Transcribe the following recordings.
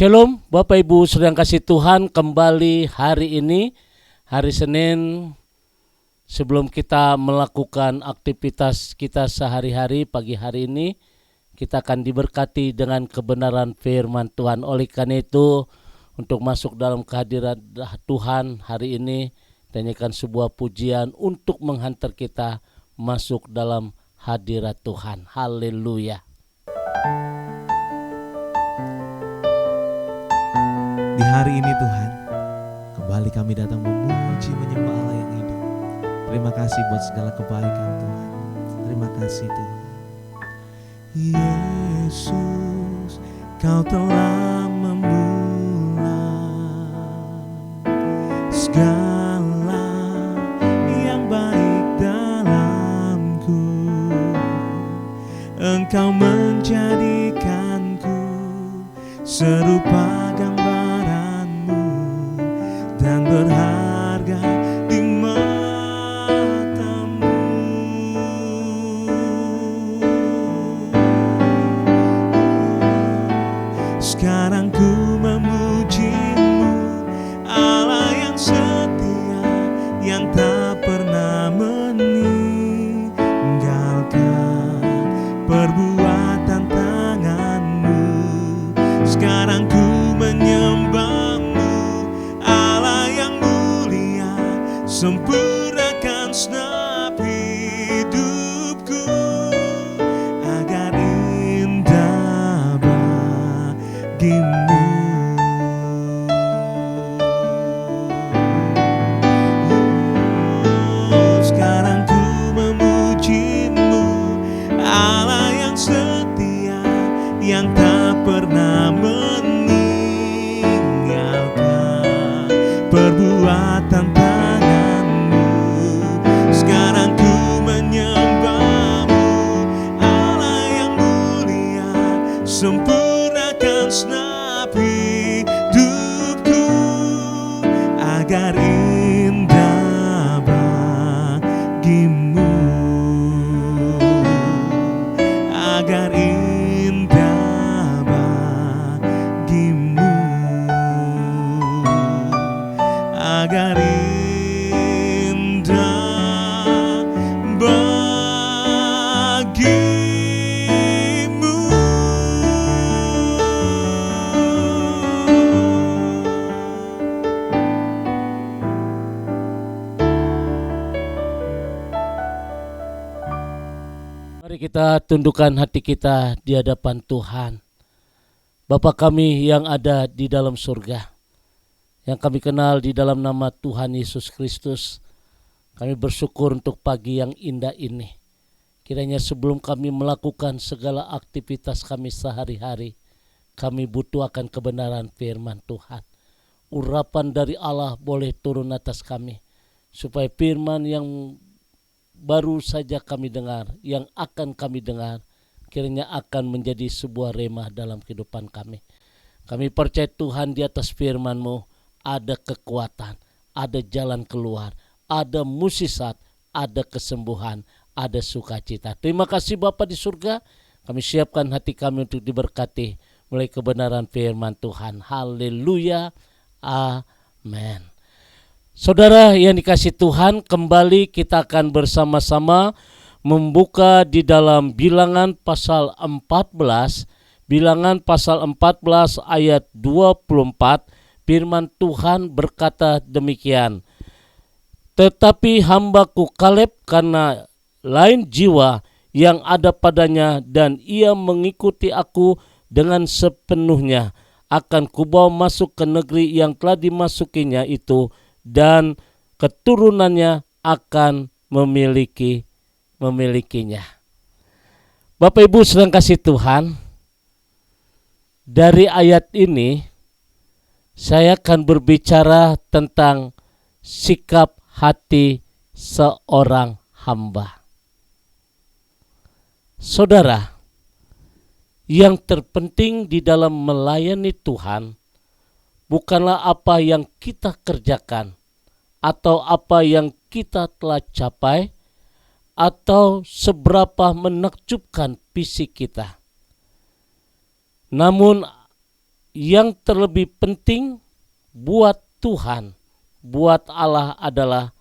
Shalom Bapak Ibu sedang kasih Tuhan, kembali hari ini, hari Senin, sebelum kita melakukan aktivitas kita sehari-hari, pagi hari ini kita akan diberkati dengan kebenaran firman Tuhan. Oleh karena itu, untuk masuk dalam kehadiran Tuhan hari ini, tanyakan sebuah pujian untuk menghantar kita masuk dalam hadirat Tuhan. Haleluya. Di hari ini Tuhan, kembali kami datang memuji menyembah Allah yang hidup. Terima kasih buat segala kebaikan Tuhan. Terima kasih Tuhan. Yesus, Kau telah memulai segala yang baik dalamku. Engkau menjadikanku serupa gambaranmu dan berharga di matamu. Sekarang ku memujimu, Allah yang setia, yang tak pernah meninggalkan perbuatan tanganmu. Sekarang ku menyembahmu, Allah yang mulia, sempurnakan segenap hidupku agar indah bagimu. Sekarang ku memujimu, Allah yang setia, yang tak pernah meninggalkan perbuatan tanganmu. Sekarang ku menyembahmu, Allah yang mulia, sempurnakan segenap hidupku agar indah bagimu, agar indah bagimu, agar indah bagimu. Mari kita tundukkan hati kita di hadapan Tuhan. Bapa kami yang ada di dalam surga, yang kami kenal di dalam nama Tuhan Yesus Kristus, kami bersyukur untuk pagi yang indah ini. Kiranya sebelum kami melakukan segala aktivitas kami sehari-hari, kami butuh akan kebenaran firman Tuhan. Urapan dari Allah boleh turun atas kami, supaya firman yang baru saja kami dengar, yang akan kami dengar, kiranya akan menjadi sebuah remah dalam kehidupan kami. Kami percaya Tuhan, di atas firman-Mu ada kekuatan, ada jalan keluar, ada mukjizat, ada kesembuhan, ada sukacita. Terima kasih Bapa di surga, kami siapkan hati kami untuk diberkati melalui kebenaran firman Tuhan. Haleluya, amin. Saudara yang dikasih Tuhan, kembali kita akan bersama-sama membuka di dalam Bilangan pasal 14, Bilangan pasal 14 ayat 24, firman Tuhan berkata demikian. Tetapi hambaku Kaleb karena lain jiwa yang ada padanya dan ia mengikuti aku dengan sepenuhnya, akan kubawa masuk ke negeri yang telah dimasukinya itu, dan keturunannya akan memilikinya. Bapak Ibu sedang kasih Tuhan, dari ayat ini saya akan berbicara tentang sikap hati seorang hamba. Saudara, yang terpenting di dalam melayani Tuhan bukanlah apa yang kita kerjakan atau apa yang kita telah capai atau seberapa menakjubkan fisik kita. Namun yang terlebih penting buat Tuhan, buat Allah adalah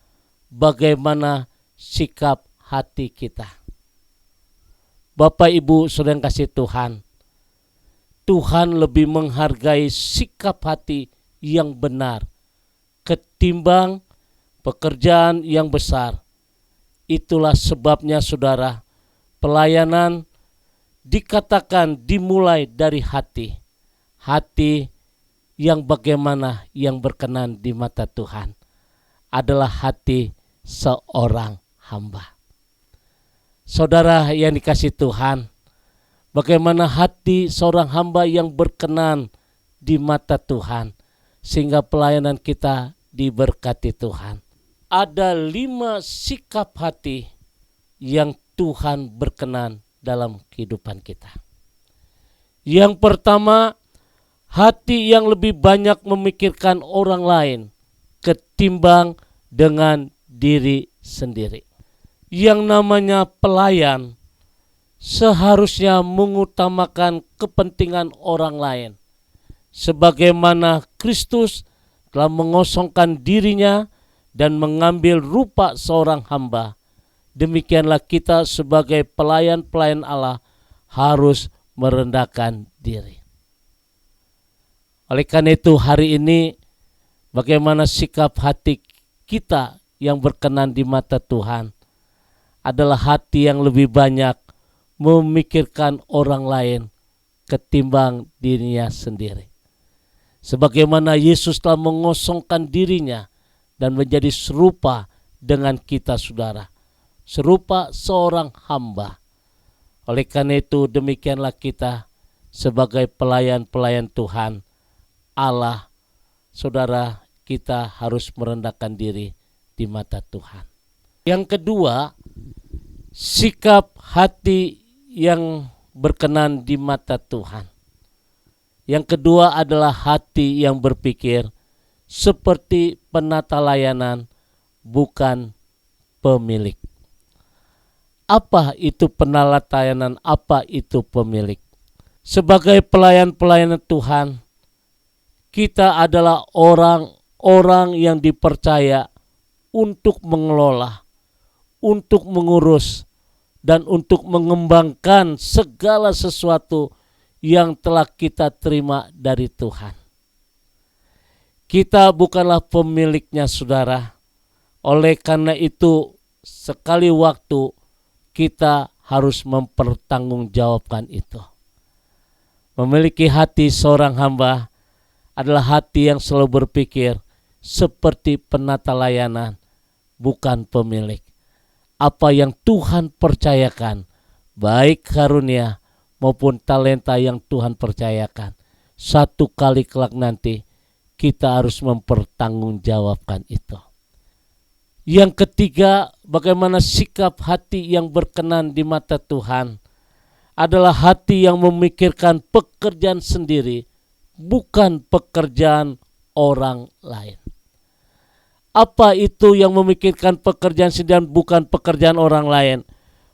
bagaimana sikap hati kita. Bapak Ibu saudara yang kasih Tuhan, Tuhan lebih menghargai sikap hati yang benar ketimbang pekerjaan yang besar. Itulah sebabnya saudara, pelayanan dikatakan dimulai dari hati. Hati yang bagaimana yang berkenan di mata Tuhan adalah hati seorang hamba. Saudara yang dikasih Tuhan, bagaimana hati seorang hamba yang berkenan di mata Tuhan sehingga pelayanan kita diberkati Tuhan. Ada 5 sikap hati yang Tuhan berkenan dalam kehidupan kita. Yang pertama, hati yang lebih banyak memikirkan orang lain ketimbang dengan diri sendiri. Yang namanya pelayan seharusnya mengutamakan kepentingan orang lain. Sebagaimana Kristus telah mengosongkan dirinya dan mengambil rupa seorang hamba, demikianlah kita sebagai pelayan-pelayan Allah harus merendahkan diri. Oleh karena itu hari ini bagaimana sikap hati kita yang berkenan di mata Tuhan adalah hati yang lebih banyak memikirkan orang lain ketimbang dirinya sendiri. Sebagaimana Yesus telah mengosongkan dirinya dan menjadi serupa dengan kita saudara, serupa seorang hamba. Oleh karena itu demikianlah kita sebagai pelayan-pelayan Tuhan Allah, saudara, kita harus merendahkan diri di mata Tuhan. Yang kedua, sikap hati yang berkenan di mata Tuhan. Yang kedua adalah hati yang berpikir seperti penata layanan, bukan pemilik. Apa itu penata layanan? Apa itu pemilik? Sebagai pelayan-pelayan Tuhan, kita adalah orang-orang yang dipercaya untuk mengelola, untuk mengurus, dan untuk mengembangkan segala sesuatu yang telah kita terima dari Tuhan. Kita bukanlah pemiliknya saudara. Oleh karena itu sekali waktu kita harus mempertanggungjawabkan itu. Memiliki hati seorang hamba adalah hati yang selalu berpikir seperti penata layanan, bukan pemilik. Apa yang Tuhan percayakan, baik karunia maupun talenta yang Tuhan percayakan, satu kali kelak nanti kita harus mempertanggungjawabkan itu. Yang ketiga, bagaimana sikap hati yang berkenan di mata Tuhan adalah hati yang memikirkan pekerjaan sendiri, bukan pekerjaan orang lain. Apa itu yang memikirkan pekerjaan sendiri, bukan pekerjaan orang lain?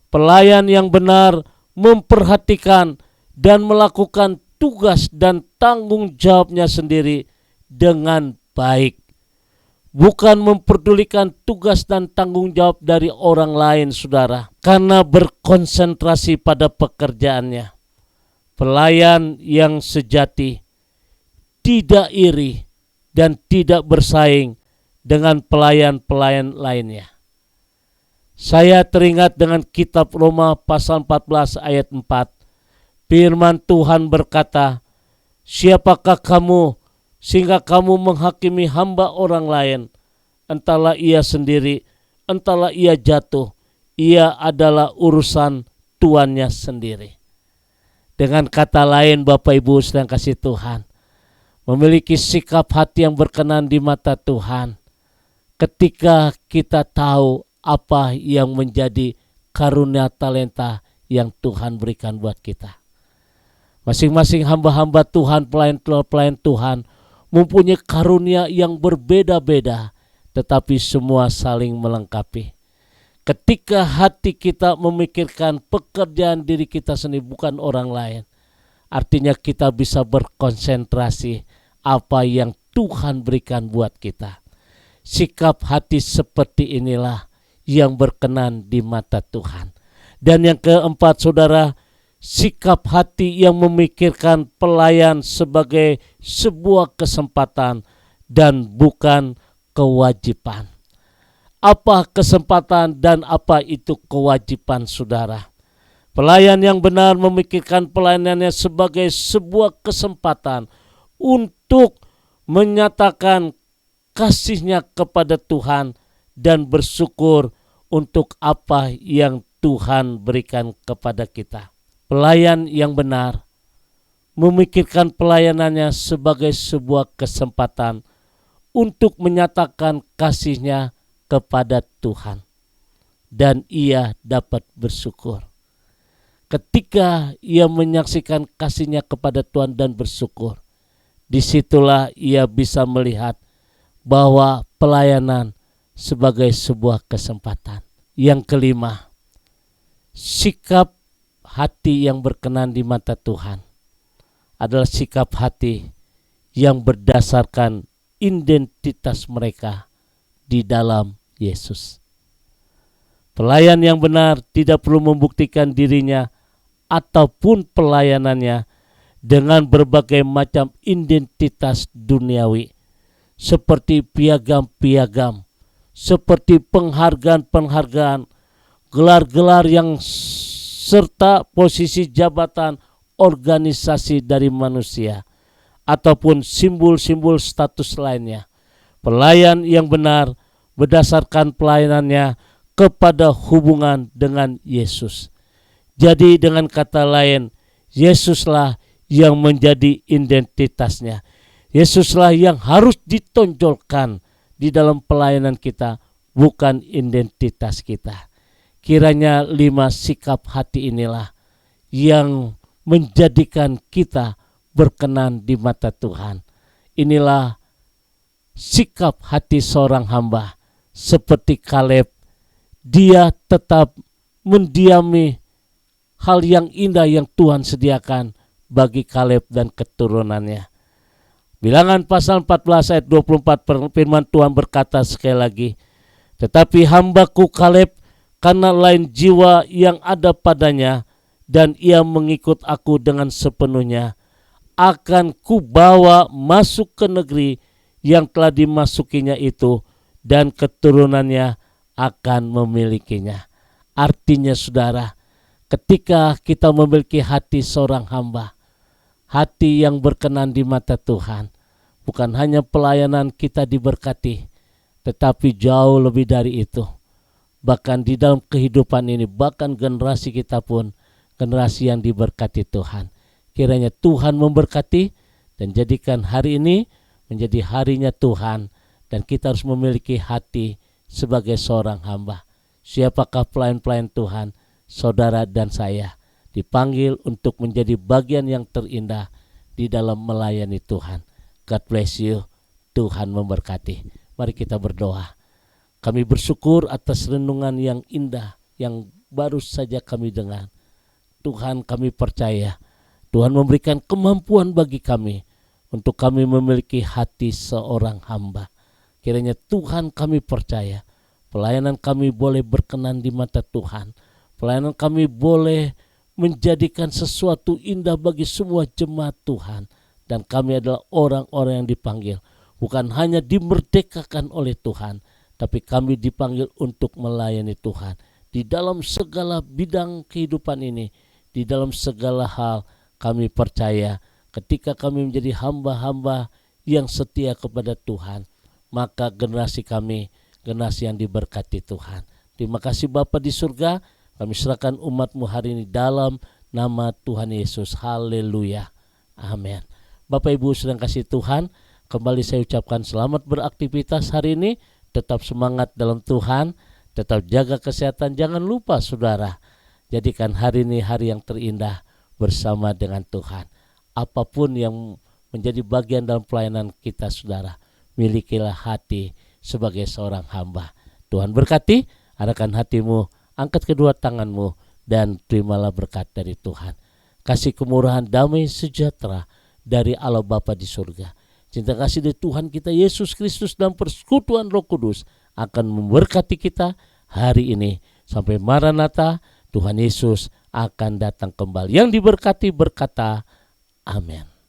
Pelayan yang benar memperhatikan dan melakukan tugas dan tanggung jawabnya sendiri dengan baik, bukan memperdulikan tugas dan tanggung jawab dari orang lain saudara, karena berkonsentrasi pada pekerjaannya. Pelayan yang sejati tidak iri dan tidak bersaing dengan pelayan-pelayan lainnya. Saya teringat dengan kitab Roma pasal 14 ayat 4. Firman Tuhan berkata, siapakah kamu sehingga kamu menghakimi hamba orang lain? Entahlah ia sendiri, entahlah ia jatuh, ia adalah urusan tuannya sendiri. Dengan kata lain Bapak Ibu sedang kasih Tuhan, memiliki sikap hati yang berkenan di mata Tuhan ketika kita tahu apa yang menjadi karunia talenta yang Tuhan berikan buat kita. Masing-masing hamba-hamba Tuhan, pelayan-pelayan Tuhan mempunyai karunia yang berbeda-beda, tetapi semua saling melengkapi. Ketika hati kita memikirkan pekerjaan diri kita sendiri, bukan orang lain, Artinya kita bisa berkonsentrasi apa yang Tuhan berikan buat kita. Sikap hati seperti inilah yang berkenan di mata Tuhan. Dan yang keempat, saudara, sikap hati yang memikirkan pelayan sebagai sebuah kesempatan dan bukan kewajiban. Apa kesempatan dan apa itu kewajiban, saudara? Pelayan yang benar memikirkan pelayanannya sebagai sebuah kesempatan untuk menyatakan kasihnya kepada Tuhan dan bersyukur untuk apa yang Tuhan berikan kepada kita. Pelayan yang benar memikirkan pelayanannya sebagai sebuah kesempatan untuk menyatakan kasihnya kepada Tuhan, dan ia dapat bersyukur. Ketika ia menyaksikan kasihnya kepada Tuhan dan bersyukur, disitulah ia bisa melihat bahwa pelayanan sebagai sebuah kesempatan. Yang kelima, sikap hati yang berkenan di mata Tuhan adalah sikap hati yang berdasarkan identitas mereka di dalam Yesus. Pelayan yang benar tidak perlu membuktikan dirinya ataupun pelayanannya dengan berbagai macam identitas duniawi, seperti piagam-piagam, seperti penghargaan-penghargaan, gelar-gelar yang serta posisi jabatan organisasi dari manusia, ataupun simbol-simbol status lainnya. Pelayan yang benar berdasarkan pelayanannya kepada hubungan dengan Yesus. Jadi dengan kata lain, Yesuslah yang menjadi identitasnya. Yesuslah yang harus ditonjolkan di dalam pelayanan kita, bukan identitas kita. Kiranya 5 sikap hati inilah yang menjadikan kita berkenan di mata Tuhan. Inilah sikap hati seorang hamba. Seperti Kaleb, dia tetap mendiami hal yang indah yang Tuhan sediakan bagi Kaleb dan keturunannya. Bilangan pasal 14 ayat 24, firman Tuhan berkata sekali lagi, tetapi hambaku Kaleb, karena lain jiwa yang ada padanya, dan ia mengikut aku dengan sepenuhnya, akan kubawa masuk ke negeri yang telah dimasukinya itu, dan keturunannya akan memilikinya. Artinya saudara, ketika kita memiliki hati seorang hamba, hati yang berkenan di mata Tuhan, bukan hanya pelayanan kita diberkati, tetapi jauh lebih dari itu. Bahkan di dalam kehidupan ini, bahkan generasi kita pun generasi yang diberkati Tuhan. Kiranya Tuhan memberkati dan jadikan hari ini menjadi harinya Tuhan, dan kita harus memiliki hati sebagai seorang hamba. Siapakah pelayan-pelayan Tuhan? Saudara dan saya dipanggil untuk menjadi bagian yang terindah di dalam melayani Tuhan. God bless you. Tuhan memberkati. Mari kita berdoa. Kami bersyukur atas renungan yang indah yang baru saja kami dengar. Tuhan, kami percaya Tuhan memberikan kemampuan bagi kami untuk kami memiliki hati seorang hamba. Kiranya Tuhan, kami percaya pelayanan kami boleh berkenan di mata Tuhan. Pelayanan kami boleh menjadikan sesuatu indah bagi semua jemaat Tuhan. Dan kami adalah orang-orang yang dipanggil, bukan hanya dimerdekakan oleh Tuhan, tapi kami dipanggil untuk melayani Tuhan. Di dalam segala bidang kehidupan ini, di dalam segala hal, kami percaya ketika kami menjadi hamba-hamba yang setia kepada Tuhan, maka generasi kami, generasi yang diberkati Tuhan. Terima kasih Bapa di surga, kami serahkan umat-Mu hari ini dalam nama Tuhan Yesus. Haleluya. Amin. Bapak Ibu sedang kasih Tuhan, kembali saya ucapkan selamat beraktivitas hari ini. Tetap semangat dalam Tuhan, tetap jaga kesehatan. Jangan lupa saudara, jadikan hari ini hari yang terindah bersama dengan Tuhan. Apapun yang menjadi bagian dalam pelayanan kita saudara, milikilah hati sebagai seorang hamba. Tuhan berkati, arahkan hatimu, angkat kedua tanganmu, dan terimalah berkat dari Tuhan. kasih kemurahan, damai, sejahtera dari Allah Bapa di surga, cinta kasih dari Tuhan kita Yesus Kristus dan persekutuan Roh Kudus akan memberkati kita hari ini sampai Maranatha, Tuhan Yesus akan datang kembali. Yang diberkati berkata, amin.